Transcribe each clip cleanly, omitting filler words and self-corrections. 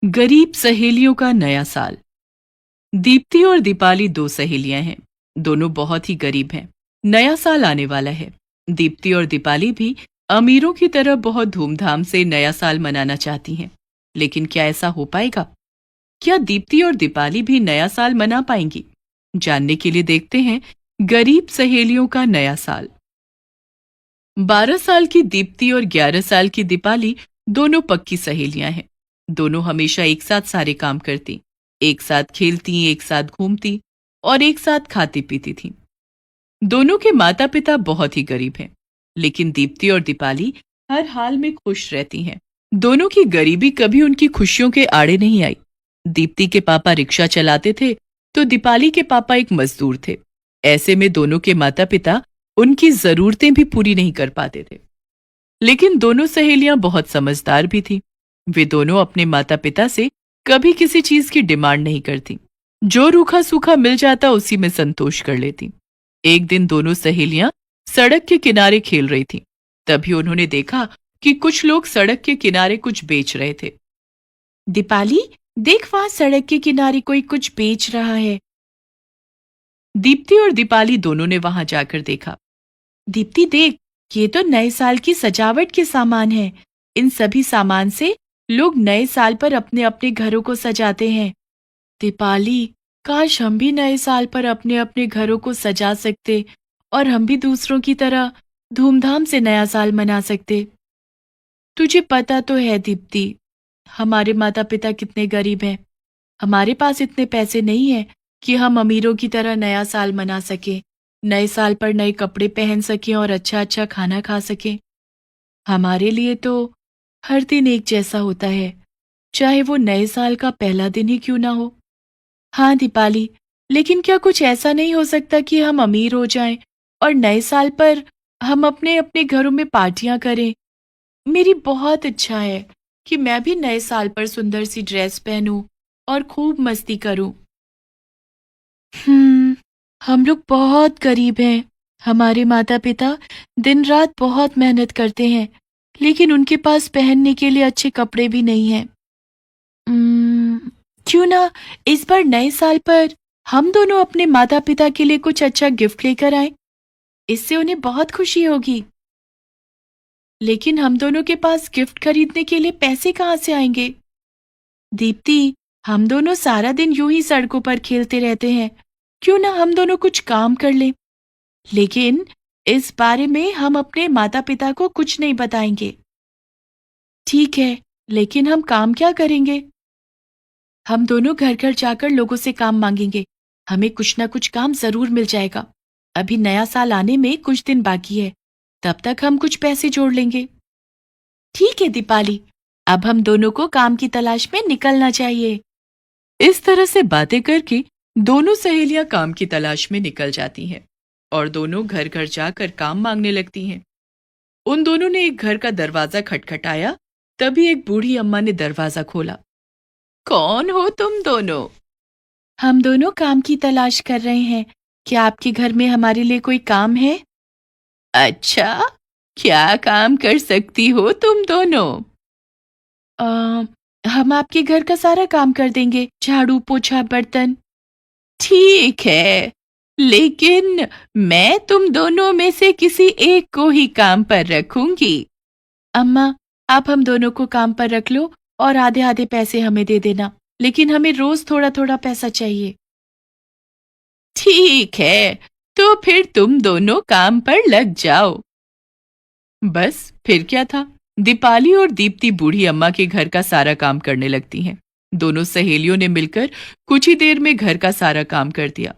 गरीब सहेलियों का नया साल। दीप्ति और दीपाली दो सहेलियां हैं। दोनों बहुत ही गरीब हैं। नया साल आने वाला है। दीप्ति और दीपाली भी अमीरों की तरह बहुत धूमधाम से नया साल मनाना चाहती हैं। लेकिन क्या ऐसा हो पाएगा? क्या दीप्ति और दीपाली भी नया साल मना पाएंगी? जानने के लिए देखते हैं गरीब सहेलियों का नया साल। 12 साल की दीप्ति और 11 साल की दीपाली दोनों पक्की सहेलियां हैं। दोनों हमेशा एक साथ सारे काम करती, एक साथ खेलती, एक साथ घूमती और एक साथ खाती पीती थीं। दोनों के माता पिता बहुत ही गरीब हैं, लेकिन दीप्ति और दीपाली हर हाल में खुश रहती हैं। दोनों की गरीबी कभी उनकी खुशियों के आड़े नहीं आई। दीप्ति के पापा रिक्शा चलाते थे, तो दीपाली के पापा एक मजदूर थे। ऐसे में दोनों के माता पिता उनकी जरूरतें भी पूरी नहीं कर पाते थे। लेकिन दोनों सहेलियां बहुत समझदार भी थीं। वे दोनों अपने माता पिता से कभी किसी चीज की डिमांड नहीं करती। जो रूखा सूखा मिल जाता उसी में संतोष कर लेती। एक दिन दोनों सहेलियां सड़क के किनारे खेल रही थीं। तभी उन्होंने देखा कि कुछ लोग सड़क के किनारे कुछ बेच रहे थे। दीपाली, देख, वहां सड़क के किनारे कोई कुछ बेच रहा है। दीप्ति और दीपाली दोनों ने वहां जाकर देखा। दीप्ति, देख, ये तो नए साल की सजावट के सामान हैं। इन सभी सामान से लोग नए साल पर अपने अपने घरों को सजाते हैं। दीपाली, काश हम भी नए साल पर अपने अपने घरों को सजा सकते और हम भी दूसरों की तरह धूमधाम से नया साल मना सकते। तुझे पता तो है दीप्ति, हमारे माता पिता कितने गरीब हैं। हमारे पास इतने पैसे नहीं हैं कि हम अमीरों की तरह नया साल मना सकें, नए साल पर नए कपड़े पहन सकें और अच्छा अच्छा खाना खा सकें। हमारे लिए तो हर दिन एक जैसा होता है, चाहे वो नए साल का पहला दिन ही क्यों ना हो। हाँ दीपाली, लेकिन क्या कुछ ऐसा नहीं हो सकता कि हम अमीर हो जाएं और नए साल पर हम अपने अपने घरों में पार्टियां करें? मेरी बहुत इच्छा है कि मैं भी नए साल पर सुंदर सी ड्रेस पहनूं और खूब मस्ती करूं। हम्म, हम लोग बहुत गरीब हैं। हमारे माता पिता दिन रात बहुत मेहनत करते हैं, लेकिन उनके पास पहनने के लिए अच्छे कपड़े भी नहीं हैं। क्यों ना इस बार नए साल पर हम दोनों अपने माता पिता के लिए कुछ अच्छा गिफ्ट लेकर आएं। इससे उन्हें बहुत खुशी होगी। लेकिन हम दोनों के पास गिफ्ट खरीदने के लिए पैसे कहाँ से आएंगे? दीप्ति, हम दोनों सारा दिन यूं ही सड़कों पर खेलते रहते हैं। क्यों ना हम दोनों कुछ काम कर लें? लेकिन इस बारे में हम अपने माता पिता को कुछ नहीं बताएंगे। ठीक है, लेकिन हम काम क्या करेंगे? हम दोनों घर घर जाकर लोगों से काम मांगेंगे। हमें कुछ ना कुछ काम जरूर मिल जाएगा। अभी नया साल आने में कुछ दिन बाकी है, तब तक हम कुछ पैसे जोड़ लेंगे। ठीक है दीपाली, अब हम दोनों को काम की तलाश में निकलना चाहिए। इस तरह से बातें करके दोनों सहेलियां काम की तलाश में निकल जाती हैं और दोनों घर घर जाकर काम मांगने लगती हैं। उन दोनों ने एक घर का दरवाजा खटखटाया। तभी एक बूढ़ी अम्मा ने दरवाजा खोला। कौन हो तुम दोनों? हम दोनों काम की तलाश कर रहे हैं। क्या आपके घर में हमारे लिए कोई काम है? अच्छा, क्या काम कर सकती हो तुम दोनों? हम आपके घर का सारा काम कर देंगे, झाड़ू पोछा बर्तन। ठीक है, लेकिन मैं तुम दोनों में से किसी एक को ही काम पर रखूंगी। अम्मा, आप हम दोनों को काम पर रख लो और आधे आधे पैसे हमें दे देना, लेकिन हमें रोज थोड़ा थोड़ा पैसा चाहिए। ठीक है, तो फिर तुम दोनों काम पर लग जाओ। बस फिर क्या था, दीपाली और दीप्ति बूढ़ी अम्मा के घर का सारा काम करने लगती हैं। दोनों सहेलियों ने मिलकर कुछ ही देर में घर का सारा काम कर दिया।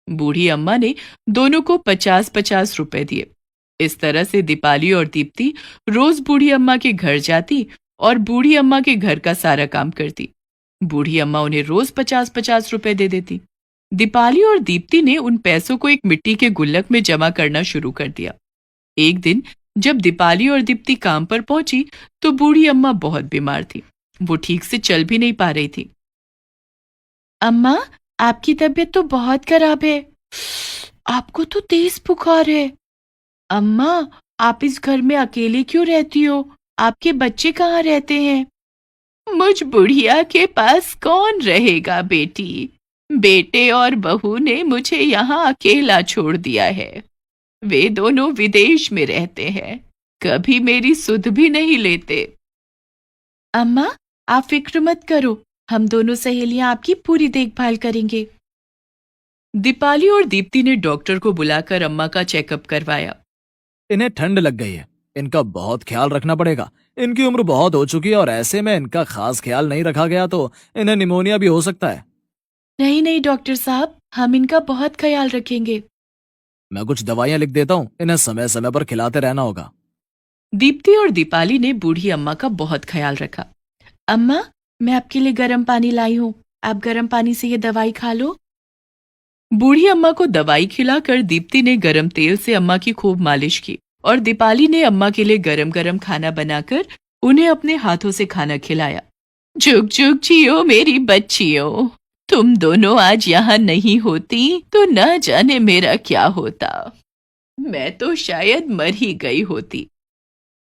बूढ़ी अम्मा ने दोनों को 50-50 रुपए दिए। इस तरह से दीपाली और दीप्ति रोज बूढ़ी अम्मा के घर जाती और बूढ़ी अम्मा के घर का सारा काम करती। बूढ़ी अम्मा उन्हें रोज 50-50 रुपए दे देती। दीपाली और दीप्ति ने उन पैसों को एक मिट्टी के गुल्लक में जमा करना शुरू कर दिया। एक दिन जब दीपाली और दीप्ति काम पर पहुंची तो बूढ़ी अम्मा बहुत बीमार थी। वो ठीक से चल भी नहीं पा रही थी। अम्मा, आपकी तबीयत तो बहुत खराब है। आपको तो तेज बुखार है। अम्मा, आप इस घर में अकेले क्यों रहती हो? आपके बच्चे कहाँ रहते हैं? मुझ बुढ़िया के पास कौन रहेगा बेटी? बेटे और बहू ने मुझे यहाँ अकेला छोड़ दिया है। वे दोनों विदेश में रहते हैं, कभी मेरी सुध भी नहीं लेते। अम्मा, आप फिक्र मत करो, हम दोनों सहेलियां आपकी पूरी देखभाल करेंगे। दीपाली और दीप्ति ने डॉक्टर को बुलाकर अम्मा का चेकअप करवाया। इन्हें ठंड लग गई है, इनका बहुत ख्याल रखना पड़ेगा। इनकी उम्र बहुत हो चुकी है और ऐसे में इनका खास ख्याल नहीं रखा गया तो इन्हें निमोनिया भी हो सकता है। नहीं नहीं डॉक्टर साहब, हम इनका बहुत ख्याल रखेंगे। मैं कुछ दवाइयाँ लिख देता हूँ, इन्हें समय समय पर खिलाते रहना होगा। दीप्ति और दीपाली ने बूढ़ी अम्मा का बहुत ख्याल रखा। अम्मा, मैं आपके लिए गर्म पानी लाई हूँ, आप गर्म पानी से ये दवाई खा लो। बूढ़ी अम्मा को दवाई खिलाकर दीप्ति ने गरम तेल से अम्मा की खूब मालिश की और दीपाली ने अम्मा के लिए गरम गरम खाना बनाकर उन्हें अपने हाथों से खाना खिलाया। जुग जुग जियो मेरी बच्चियों, तुम दोनों आज यहाँ नहीं होती तो न जाने मेरा क्या होता। मैं तो शायद मर ही गई होती।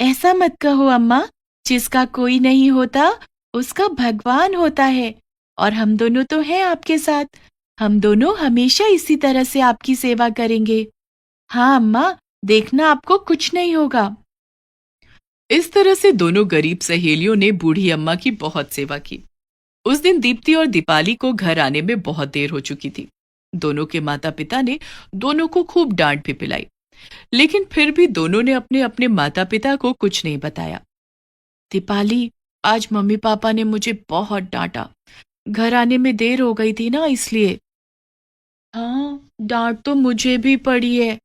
ऐसा मत कहो अम्मा, जिसका कोई नहीं होता उसका भगवान होता है, और हम दोनों तो हैं आपके साथ। हम दोनों हमेशा इसी तरह से आपकी सेवा करेंगे। हाँ अम्मा, देखना आपको कुछ नहीं होगा। इस तरह से दोनों गरीब सहेलियों ने बूढ़ी अम्मा की बहुत सेवा की। उस दिन दीप्ति और दीपाली को घर आने में बहुत देर हो चुकी थी। दोनों के माता पिता ने दोनों को खूब डांट भी पिलाई, लेकिन फिर भी दोनों ने अपने अपने माता पिता को कुछ नहीं बताया। दीपाली, आज मम्मी पापा ने मुझे बहुत डांटा, घर आने में देर हो गई थी ना इसलिए। हाँ, डांट तो मुझे भी पड़ी है,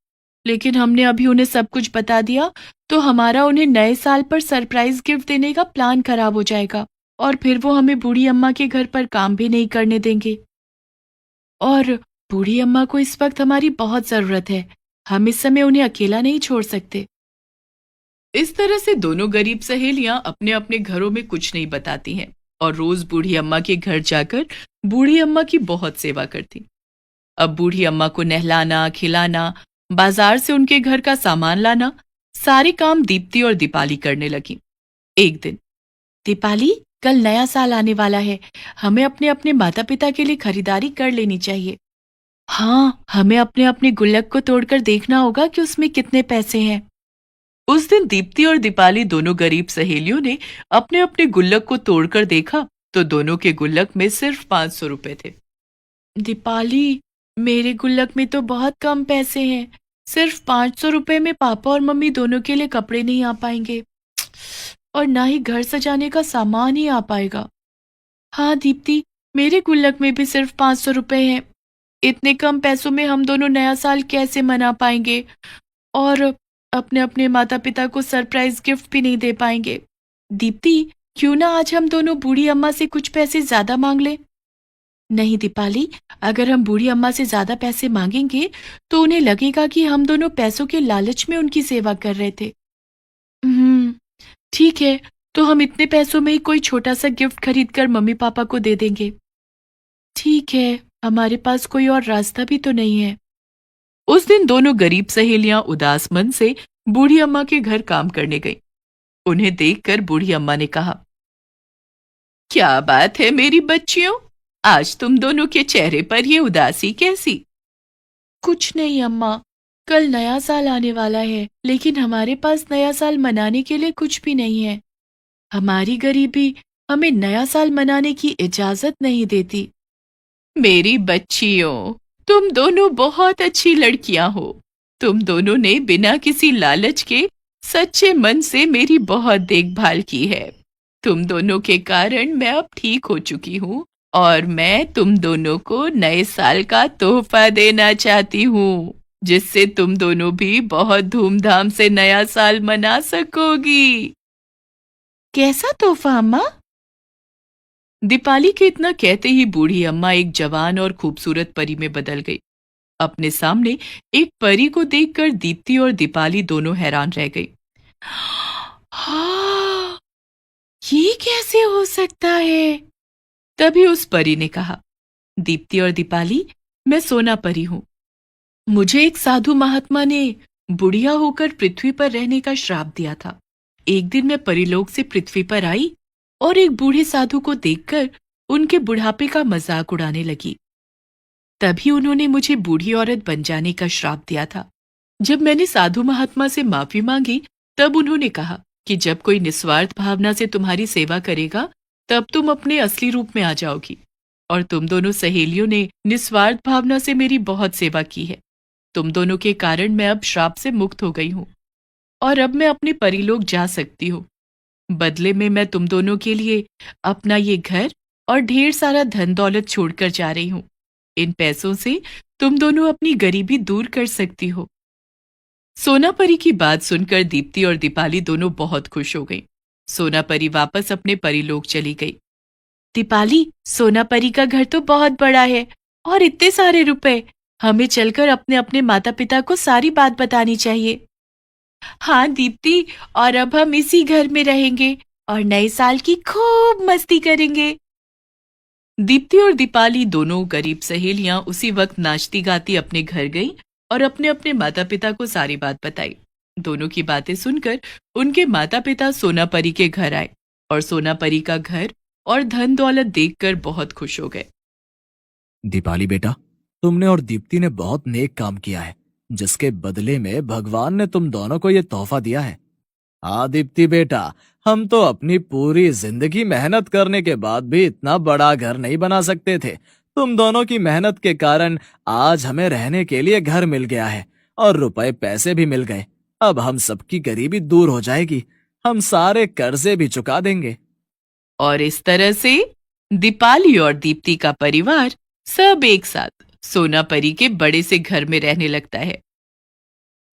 लेकिन हमने अभी उन्हें सब कुछ बता दिया तो हमारा उन्हें नए साल पर सरप्राइज गिफ्ट देने का प्लान खराब हो जाएगा और फिर वो हमें बूढ़ी अम्मा के घर पर काम भी नहीं करने देंगे। और बूढ़ी अम्मा को इस वक्त हमारी बहुत जरूरत है, हम इस समय उन्हें अकेला नहीं छोड़ सकते। इस तरह से दोनों गरीब सहेलियां अपने अपने घरों में कुछ नहीं बताती हैं और रोज बूढ़ी अम्मा के घर जाकर बूढ़ी अम्मा की बहुत सेवा करती। अब बूढ़ी अम्मा को नहलाना, खिलाना, बाजार से उनके घर का सामान लाना, सारे काम दीप्ति और दीपाली करने लगी। एक दिन, दीपाली, कल नया साल आने वाला है, हमें अपने अपने माता पिता के लिए खरीदारी कर लेनी चाहिए। हाँ, हमें अपने अपने गुल्लक को तोड़कर देखना होगा कि उसमें कितने पैसे हैं। उस दिन दीप्ति और दीपाली दोनों गरीब सहेलियों ने अपने अपने गुल्लक को तोड़कर देखा तो दोनों के गुल्लक में सिर्फ 500 रुपए थे। दीपाली, मेरे गुल्लक में तो बहुत कम पैसे हैं, सिर्फ 500 रुपए में पापा और मम्मी दोनों के लिए कपड़े नहीं आ पाएंगे और ना ही घर सजाने का सामान ही आ पाएगा। हाँ दीप्ति, मेरे गुल्लक में भी सिर्फ 500 रुपए हैं, इतने कम पैसों में हम दोनों नया साल कैसे मना पाएंगे और अपने अपने माता पिता को सरप्राइज गिफ्ट भी नहीं दे पाएंगे। दीप्ति, क्यों ना आज हम दोनों बूढ़ी अम्मा से कुछ पैसे ज्यादा मांग लें? नहीं दीपाली, अगर हम बूढ़ी अम्मा से ज्यादा पैसे मांगेंगे तो उन्हें लगेगा कि हम दोनों पैसों के लालच में उनकी सेवा कर रहे थे। ठीक है, तो हम इतने पैसों में ही कोई छोटा सा गिफ्ट खरीद कर मम्मी पापा को दे देंगे। ठीक है, हमारे पास कोई और रास्ता भी तो नहीं है। उस दिन दोनों गरीब सहेलियां उदास मन से बूढ़ी अम्मा के घर काम करने गईं। उन्हें देखकर बूढ़ी अम्मा ने कहा, क्या बात है मेरी बच्चियों, आज तुम दोनों के चेहरे पर ये उदासी कैसी? कुछ नहीं अम्मा, कल नया साल आने वाला है, लेकिन हमारे पास नया साल मनाने के लिए कुछ भी नहीं है। हमारी गरीबी हमें नया साल मनाने की इजाजत नहीं देती। मेरी बच्चियों, तुम दोनों बहुत अच्छी लड़कियां हो। तुम दोनों ने बिना किसी लालच के सच्चे मन से मेरी बहुत देखभाल की है। तुम दोनों के कारण मैं अब ठीक हो चुकी हूँ और मैं तुम दोनों को नए साल का तोहफा देना चाहती हूँ, जिससे तुम दोनों भी बहुत धूमधाम से नया साल मना सकोगी। कैसा तोहफा अम्मा? दीपाली के इतना कहते ही बूढ़ी अम्मा एक जवान और खूबसूरत परी में बदल गई। अपने सामने एक परी को देखकर दीप्ति और दीपाली दोनों हैरान रह गई। हाँ, ये कैसे हो सकता है? तभी उस परी ने कहा, दीप्ति और दीपाली, मैं सोना परी हूं। मुझे एक साधु महात्मा ने बुढ़िया होकर पृथ्वी पर रहने का श्राप दिया था। एक दिन मैं परीलोक से पृथ्वी पर आई और एक बूढ़े साधु को देखकर उनके बुढ़ापे का मजाक उड़ाने लगी। तभी उन्होंने मुझे बूढ़ी औरत बन जाने का श्राप दिया था। जब मैंने साधु महात्मा से माफी मांगी, तब उन्होंने कहा कि जब कोई निस्वार्थ भावना से तुम्हारी सेवा करेगा, तब तुम अपने असली रूप में आ जाओगी। और तुम दोनों सहेलियों ने निस्वार्थ भावना से मेरी बहुत सेवा की है। तुम दोनों के कारण मैं अब श्राप से मुक्त हो गई हूँ और अब मैं अपने परिलोक जा सकती हूँ। बदले में मैं तुम दोनों के लिए अपना ये घर और ढेर सारा धन दौलत छोड़कर जा रही हूँ। इन पैसों से तुम दोनों अपनी गरीबी दूर कर सकती हो। सोनापरी की बात सुनकर दीप्ति और दीपाली दोनों बहुत खुश हो गईं। सोनापरी वापस अपने परिलोक चली गई। दीपाली, सोनापरी का घर तो बहुत बड़ा है और इतने सारे रुपए। हमें चलकर अपने अपने माता पिता को सारी बात बतानी चाहिए। हाँ दीप्ति, और अब हम इसी घर में रहेंगे और नए साल की खूब मस्ती करेंगे। दीप्ति और दीपाली दोनों गरीब सहेलियां उसी वक्त नाचती गाती अपने घर गईं और अपने अपने माता पिता को सारी बात बताई। दोनों की बातें सुनकर उनके माता पिता सोनापरी के घर आए और सोनापरी का घर और धन दौलत देखकर बहुत खुश हो गए। दीपाली बेटा, तुमने और दीप्ति ने बहुत नेक काम किया है, जिसके बदले में भगवान ने तुम दोनों को ये तोहफा दिया है। हाँ दीप्ति बेटा, हम तो अपनी पूरी जिंदगी मेहनत करने के बाद भी इतना बड़ा घर नहीं बना सकते थे। तुम दोनों की मेहनत के कारण आज हमें रहने के लिए घर मिल गया है और रुपए पैसे भी मिल गए। अब हम सबकी गरीबी दूर हो जाएगी, हम सारे कर्जे भी चुका देंगे। और इस तरह से दीपाली और दीप्ति का परिवार सब एक साथ सोनापरी के बड़े से घर में रहने लगता है।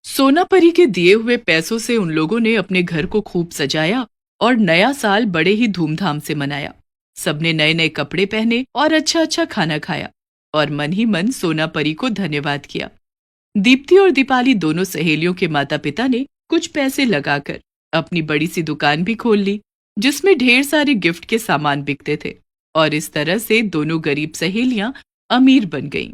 सोनापरी के दिए हुए पैसों से उन लोगों ने अपने घर को खूब सजाया और नया साल बड़े ही धूमधाम से मनाया। सबने नए नए कपड़े पहने और अच्छा अच्छा खाना खाया और मन ही मन सोनापरी को धन्यवाद किया। दीप्ति और दीपाली दोनों सहेलियों के माता पिता ने कुछ पैसे लगाकर अपनी बड़ी सी दुकान भी खोल ली, जिसमें ढेर सारे गिफ्ट के सामान बिकते थे। और इस तरह से दोनों गरीब सहेलियां अमीर बन गईं।